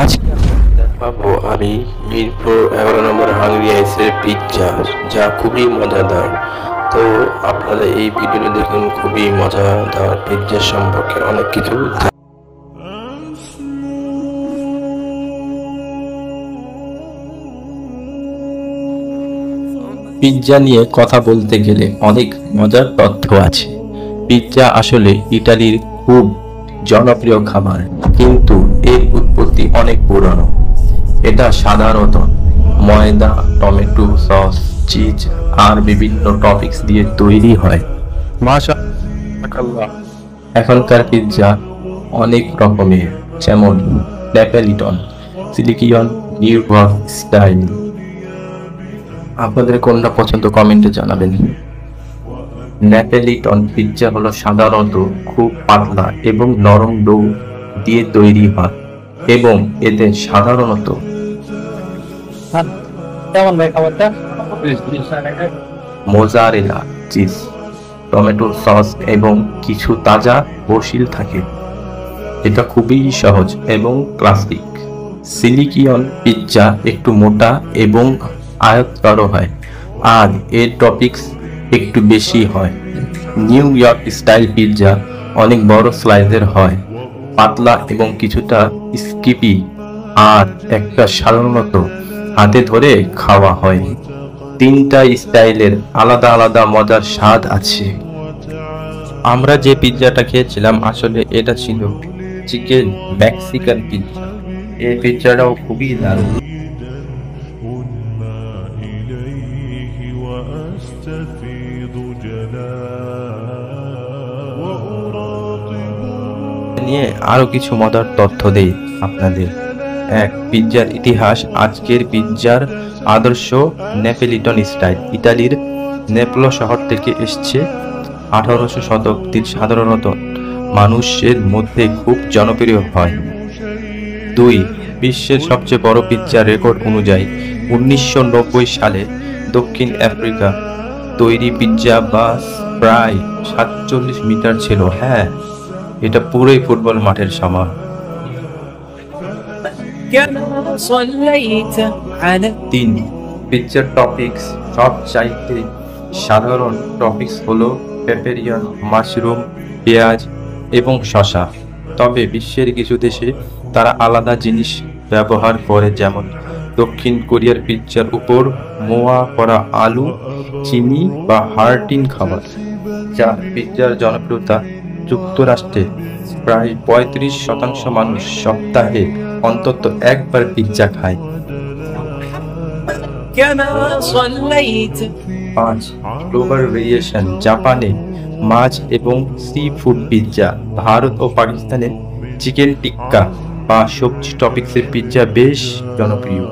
আজকে দেখাবো আমি মিরপুর 11 নম্বর হাংরি আইসের পিৎজা, যা খুবই মজাদার। তো আপনারা এই ভিডিওটি দেখুন, খুবই মজাদার পিৎজা সম্পর্কে অনেক কিছু। পিৎজা নিয়ে কথা বলতে গেলে অনেক মজার তথ্য আছে। পিৎজা আসলে ইতালির খুব জনপ্রিয় খাবার, কিন্তু এর উৎপত্তি অনেক পুরানো। এটা সাধারণত ময়দা, টমেটো সস, চিজ আর বিভিন্ন টপিংস দিয়ে তৈরি হয়। মাশাআল্লাহ। এখনকার পিৎজা অনেক রকমের, যেমন নেপোলিটন, সিলিকিয়ন, নিউ ইয়র্ক স্টাইল। আপনাদের কোনটা পছন্দ কমেন্টে জানাবেন। নেপোলিটন পিৎজা হলো সাধারণত খুব পাতলা এবং নরম ডো দিয়ে তৈরি হয় এবং এতে সাধারণত মোজারেলা চিজ, টমেটো সস এবং কিছু তাজা বাসিল থাকে। এটা খুবই সহজ এবং ক্লাসিক। সিলিকিয়ন পিৎজা একটু মোটা এবং আয়তাকার হয়, আর এর টপিংস একটু বেশি হয়। নিউ ইয়র্ক স্টাইল পিৎজা অনেক বড় স্লাইসের হয়, পাতলা এবং কিছুটা স্কিপি, আর একটা সাধারণত হাতে ধরে খাওয়া হয়। তিনটা স্টাইলের আলাদা আলাদা মজার স্বাদ আছে। আমরা যে পিৎজাটা খেয়েছিলাম আসলে এটা ছিল চিকেন মেক্সিকান পিৎজা। এই পিৎজাটাও খুবই দারুণ। নিয়ে আরো কিছু মজার তথ্য দেই আপনাদের। এক, পিৎজার ইতিহাস। আজকের পিৎজার আদর্শ নেপোলিটন স্টাইল ইতালির নেপলো শহর থেকে এসছে। 1800 শতাব্দীর সাধারণত মানুষের মধ্যে খুব জনপ্রিয় হয়। 2, বিশ্বের সবচেয়ে বড় পিৎজার রেকর্ড অনুযায়ী 1990 সালে দক্ষিণ আফ্রিকা তৈরি পিৎজা বাস প্রায় 47 মিটার ছিল। হ্যাঁ, এটা পুরোই ফুটবল মাঠের সমান। 3, পিৎজার টপিংস। সবচাইতে সাধারণ টপিংস হলো পেপেরিয়ন, মাশরুম, পেঁয়াজ এবং শসা। তবে বিশ্বের কিছু দেশে তারা আলাদা জিনিস ব্যবহার করে, যেমন দক্ষিণ কোরিয়ার পিৎজার উপর মোয়া করা আলু, চিনি বা হার্টিন খাবার। যা পিৎজার জনপ্রিয়তা। যুক্তরাষ্ট্রে প্রায় 35% মানুষ সপ্তাহে অন্তত একবার পিৎজা খায়। 5, গ্লোবাল ভেরিয়েশন। জাপানে মাছ এবং সি ফুড পিৎজা। ভারত ও পাকিস্তানে চিকেন টিক্কা বা সবজি টপিংসের পিৎজা বেশ জনপ্রিয়।